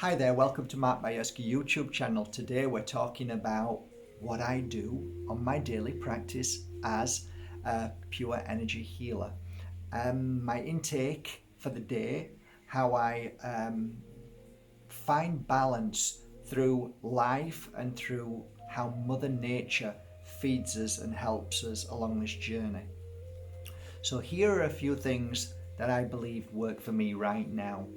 Hi there, welcome to Mark Bajerski YouTube channel. Today we're talking about what I do on my daily practice as a pure energy healer. My intake for the day, how I find balance through life and through how Mother Nature feeds us and helps us along this journey. So here are a few things that I believe work for me right now.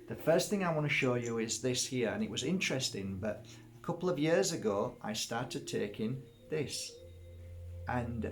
The first thing I want to show you is this here, and it was interesting, but a couple of years ago I started taking this, and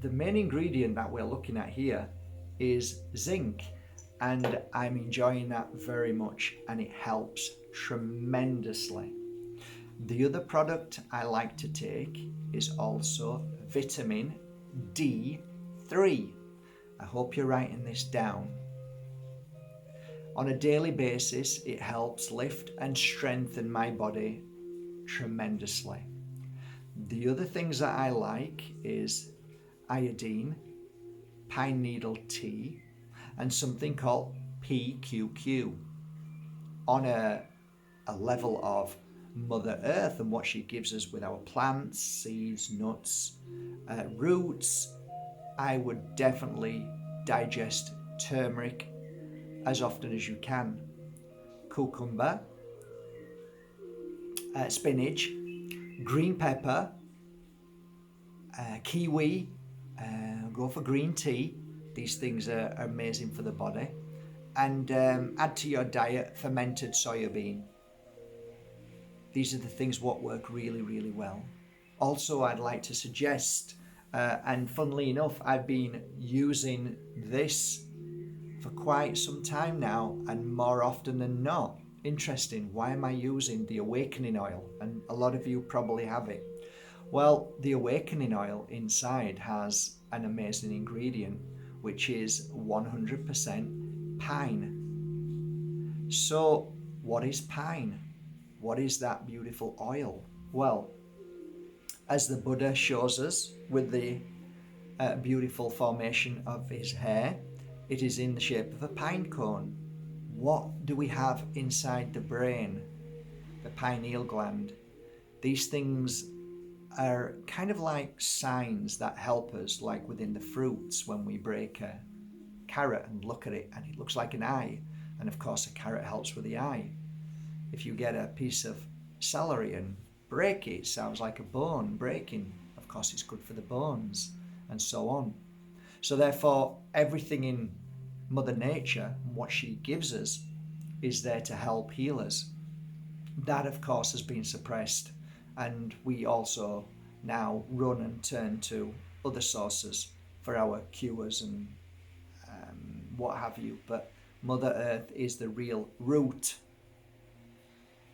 the main ingredient that we're looking at here is zinc, and I'm enjoying that very much, and it helps tremendously. The other product I like to take is also vitamin D3. I hope you're writing this down. On a daily basis, it helps lift and strengthen my body tremendously. The other things that I like is iodine, pine needle tea, and something called PQQ. On a level of Mother Earth and what she gives us with our plants, seeds, nuts, roots, I would definitely digest turmeric as often as you can. Cucumber, spinach, green pepper, kiwi, go for green tea. These things are amazing for the body. And add to your diet fermented soybean. These are the things what work really, really well. Also, I'd like to suggest, and funnily enough, I've been using this for quite some time now, and more often than not. Interesting, why am I using the awakening oil? And a lot of you probably have it. Well, the awakening oil inside has an amazing ingredient, which is 100% pine. So what is pine? What is that beautiful oil? Well, as the Buddha shows us with the beautiful formation of his hair, it is in the shape of a pine cone. What do we have inside the brain? The pineal gland. These things are kind of like signs that help us, like within the fruits when we break a carrot and look at it and it looks like an eye. And of course, a carrot helps with the eye. If you get a piece of celery and break it, it sounds like a bone breaking. Of course, it's good for the bones and so on. So therefore, everything in Mother Nature, what she gives us, is there to help heal us. That, of course, has been suppressed, and we also now run and turn to other sources for our cures and what have you. But Mother Earth is the real root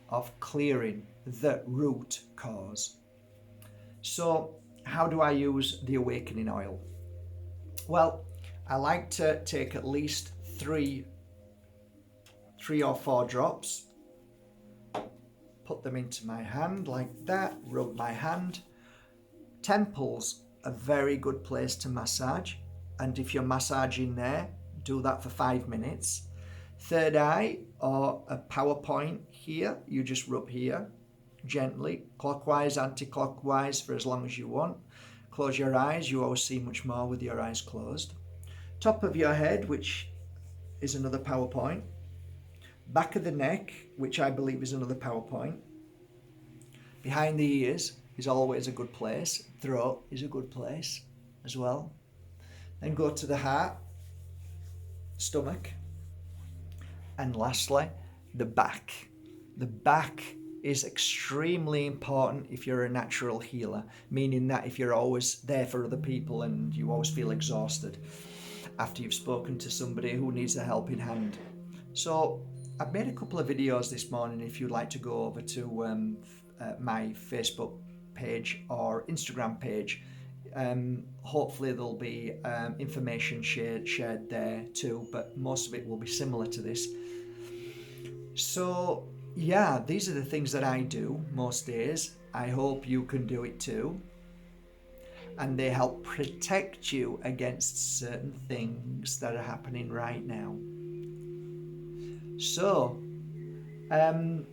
of clearing the root cause. So, how do I use the awakening oil? Well, I like to take at least three or four drops, put them into my hand like that, rub my hand. Temples, a very good place to massage, and if you're massaging there, do that for 5 minutes. Third eye or a power point here, you just rub here gently, clockwise, anti-clockwise for as long as you want. Close your eyes, you always see much more with your eyes closed. Top of your head, which is another power point. Back of the neck, which I believe is another power point. Behind the ears is always a good place. Throat is a good place as well. Then go to the heart, stomach, and lastly, the back. The back is extremely important if you're a natural healer, meaning that if you're always there for other people and you always feel exhausted after you've spoken to somebody who needs a helping hand. So I've made a couple of videos this morning if you'd like to go over to my Facebook page or Instagram page. Hopefully there'll be information shared there too, but most of it will be similar to this. So yeah, these are the things that I do most days. I hope you can do it too. And they help protect you against certain things that are happening right now. So Um,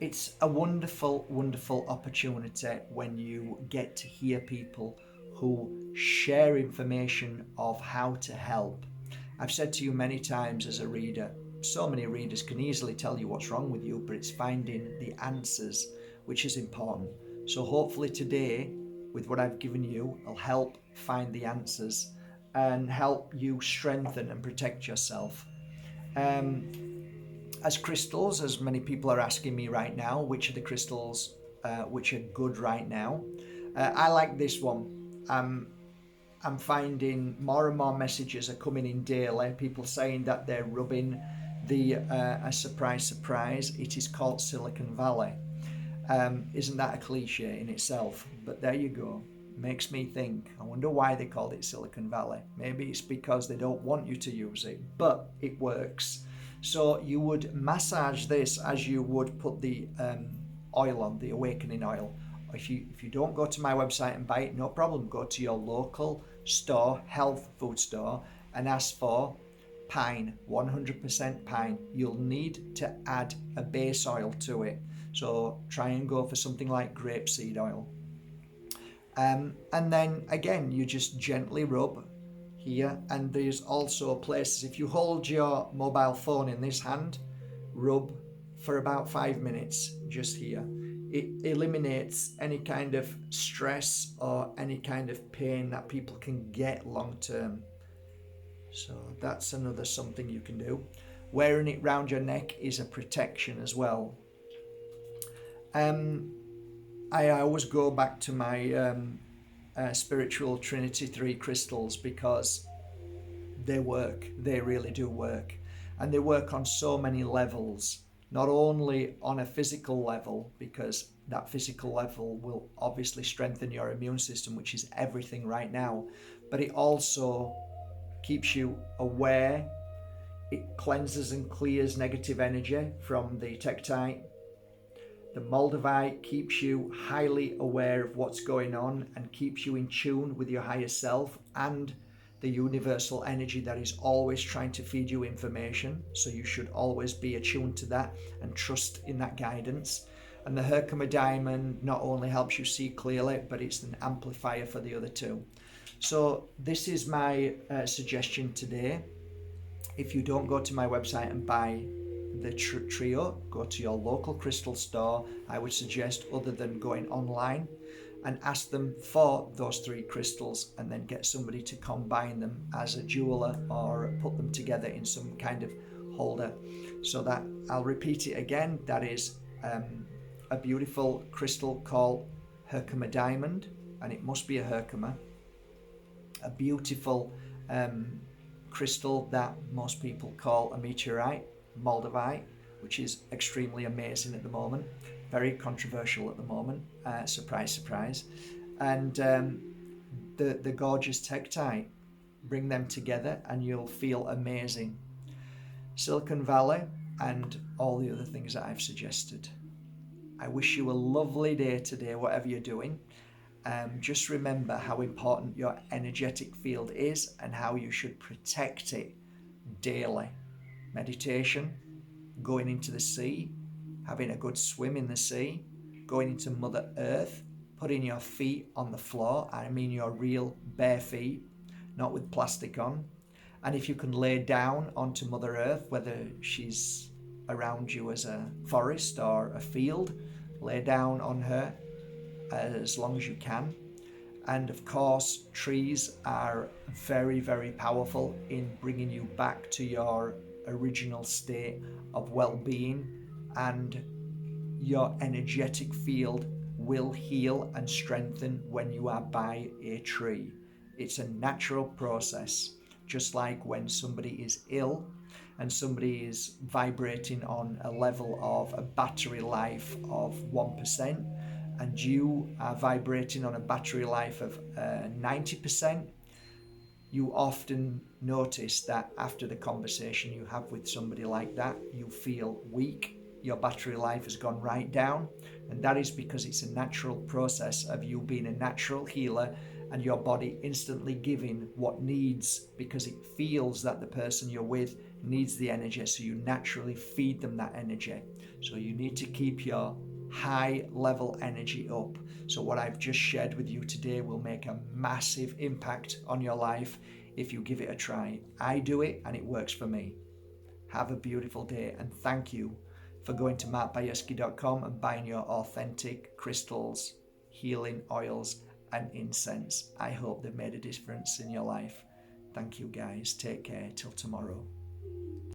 it's a wonderful, wonderful opportunity when you get to hear people who share information of how to help. I've said to you many times as a reader, so many readers can easily tell you what's wrong with you, but it's finding the answers which is important. So hopefully today, with what I've given you, I'll help find the answers and help you strengthen and protect yourself. Um, as crystals, as many people are asking me right now, which are the crystals which are good right now? I like this one. I'm finding more and more messages are coming in daily. People saying that they're rubbing the a surprise. It is called Silicon Valley. Isn't that a cliche in itself? But there you go. Makes me think. I wonder why they called it Silicon Valley. Maybe it's because they don't want you to use it, but it works. So you would massage this as you would put the oil on, the awakening oil. If you don't go to my website and buy it, no problem. Go to your local store, health food store, and ask for pine, 100% pine. You'll need to add a base oil to it. So try and go for something like grapeseed oil. And then again, you just gently rub here. And there's also places, if you hold your mobile phone in this hand, rub for about 5 minutes just here. It eliminates any kind of stress or any kind of pain that people can get long term. So that's another something you can do. Wearing it round your neck is a protection as well. I always go back to my spiritual Trinity 3 crystals because they work. They really do work. And they work on so many levels. Not only on a physical level, because that physical level will obviously strengthen your immune system, which is everything right now, but it also keeps you aware. It cleanses and clears negative energy from the tektite. The Moldavite keeps you highly aware of what's going on and keeps you in tune with your higher self and the universal energy that is always trying to feed you information. So you should always be attuned to that and trust in that guidance. And the Herkimer diamond not only helps you see clearly, but it's an amplifier for the other two. So this is my suggestion today. If you don't go to my website and buy the trio, go to your local crystal store. I would suggest, other than going online, and ask them for those 3 crystals and then get somebody to combine them as a jeweler or put them together in some kind of holder. So that, I'll repeat it again, that is a beautiful crystal called Herkimer diamond, and it must be a Herkimer. A beautiful crystal that most people call a meteorite, Moldavite, which is extremely amazing at the moment, very controversial at the moment, surprise. And the gorgeous tektite, bring them together and you'll feel amazing. Silicon Valley and all the other things that I've suggested. I wish you a lovely day today, whatever you're doing. Just remember how important your energetic field is and how you should protect it daily. Meditation, going into the sea, having a good swim in the sea, going into Mother Earth, putting your feet on the floor, I mean your real bare feet, not with plastic on. And if you can lay down onto Mother Earth, whether she's around you as a forest or a field, lay down on her as long as you can. And of course, trees are very, very powerful in bringing you back to your original state of well-being, and your energetic field will heal and strengthen when you are by a tree. It's a natural process, just like when somebody is ill and somebody is vibrating on a level of a battery life of 1%, and you are vibrating on a battery life of 90%, you often notice that after the conversation you have with somebody like that, you feel weak, your battery life has gone right down, and that is because it's a natural process of you being a natural healer and your body instantly giving what needs, because it feels that the person you're with needs the energy, so you naturally feed them that energy. So you need to keep your high level energy up. So what I've just shared with you today will make a massive impact on your life if you give it a try. I do it and it works for me. Have a beautiful day, and thank you for going to markbajerski.com and buying your authentic crystals, healing oils and incense. I hope they've made a difference in your life. Thank you guys. Take care. Till tomorrow.